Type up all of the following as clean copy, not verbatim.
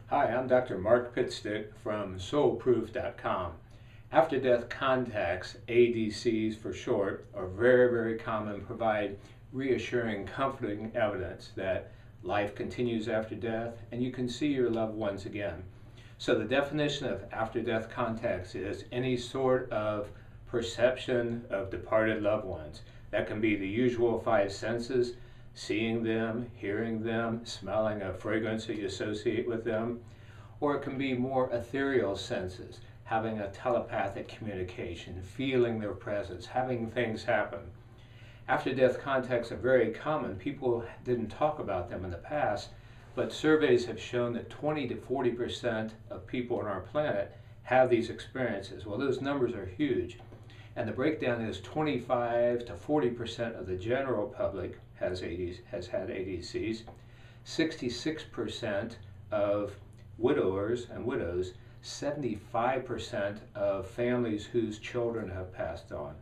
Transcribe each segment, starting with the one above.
Hi, I'm Dr. Mark Pitstick from soulproof.com. After-death contacts, ADCs for short, are very common, provide reassuring, comforting evidence that life continues after death and you can see your loved ones again. So the definition of after-death contacts is any sort of perception of departed loved ones. That can be the usual five senses: seeing them, hearing them, smelling a fragrance that you associate with them, or it can be more ethereal senses, having a telepathic communication, feeling their presence, having things happen. After-death contacts are very common. People didn't talk about them in the past, but surveys have shown that 20 to 40% of people on our planet have these experiences. Well, those numbers are huge. And the breakdown is 25 to 40% of the general public has had ADCs, 66% of widowers and widows, 75% of families whose children have passed on.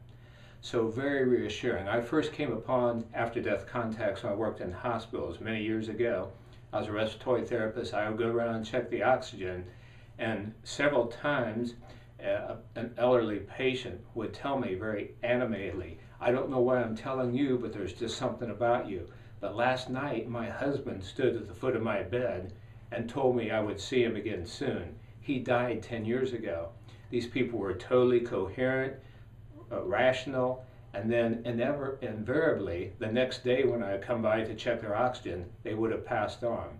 So very reassuring. I first came upon after-death contacts when I worked in hospitals many years ago. I was a respiratory therapist. I would go around and check the oxygen, and several times an elderly patient would tell me very animatedly, "I don't know why I'm telling you, but there's just something about you. But last night my husband stood at the foot of my bed and told me I would see him again soon. He died 10 years ago." These people were totally coherent, rational, and then invariably the next day when I come by to check their oxygen, they would have passed on.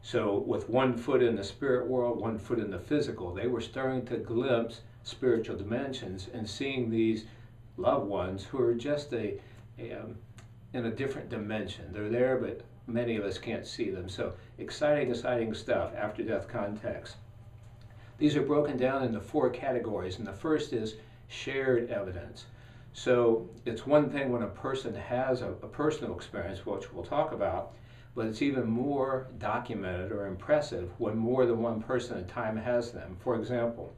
So with one foot in the spirit world, one foot in the physical, they were starting to glimpse spiritual dimensions and seeing these loved ones who are just in a different dimension. They're there, but many of us can't see them. So exciting stuff, after-death contacts. These are broken down into four categories, and the first is shared evidence. So it's one thing when a person has a personal experience, which we'll talk about, but it's even more documented or impressive when more than one person at a time has them. For example,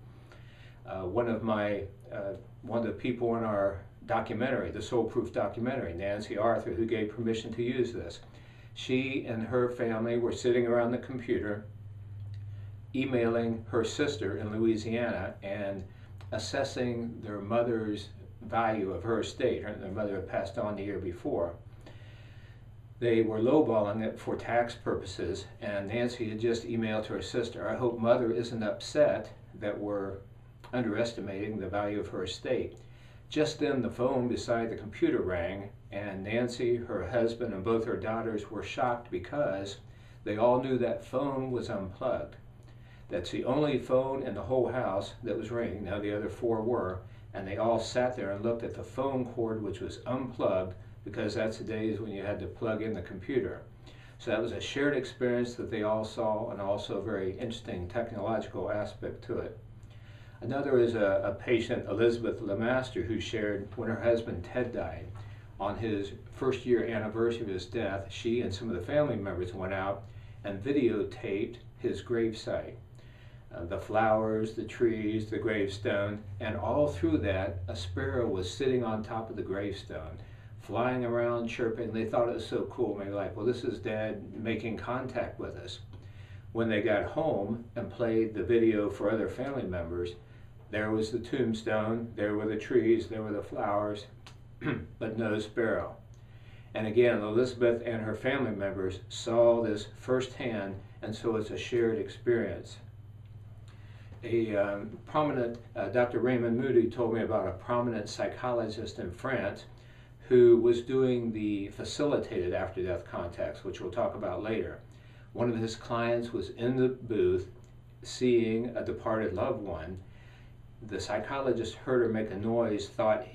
one of the people in our documentary, the Soul Proof documentary, Nancy Arthur, who gave permission to use this, she and her family were sitting around the computer emailing her sister in Louisiana and assessing their mother's value of her estate. Their mother had passed on the year before. They were lowballing it for tax purposes, and Nancy had just emailed to her sister, "I hope Mother isn't upset that we're underestimating the value of her estate." Just then the phone beside the computer rang, and Nancy, her husband, and both her daughters were shocked because they all knew that phone was unplugged. That's the only phone in the whole house that was ringing. Now the other four were, and they all sat there and looked at the phone cord, which was unplugged, because that's the days when you had to plug in the computer. So that was a shared experience that they all saw, and also a very interesting technological aspect to it. Another is a patient, Elizabeth Lemaster, who shared when her husband Ted died. On his first year anniversary of his death, she and some of the family members went out and videotaped his gravesite. The flowers, the trees, the gravestone, and all through that, a sparrow was sitting on top of the gravestone, flying around, chirping. They thought it was so cool. Maybe like, well, this is Dad making contact with us. When they got home and played the video for other family members, there was the tombstone, there were the trees, there were the flowers, but no sparrow. And again, Elizabeth and her family members saw this firsthand, and so it's a shared experience. A prominent, Dr. Raymond Moody told me about a prominent psychologist in France who was doing the facilitated after-death contacts, which we'll talk about later. One of his clients was in the booth seeing a departed loved one. The psychologist heard her make a noise, thought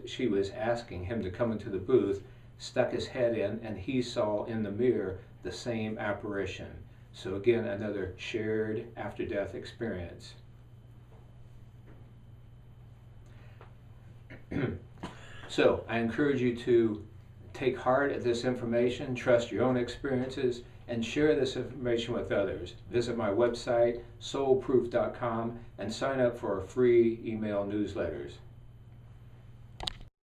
she was asking him to come into the booth, stuck his head in, and he saw in the mirror the same apparition. So again, another shared after-death experience. So I encourage you to take heart at this information, trust your own experiences, and share this information with others. Visit my website, soulproof.com, and sign up for our free email newsletters.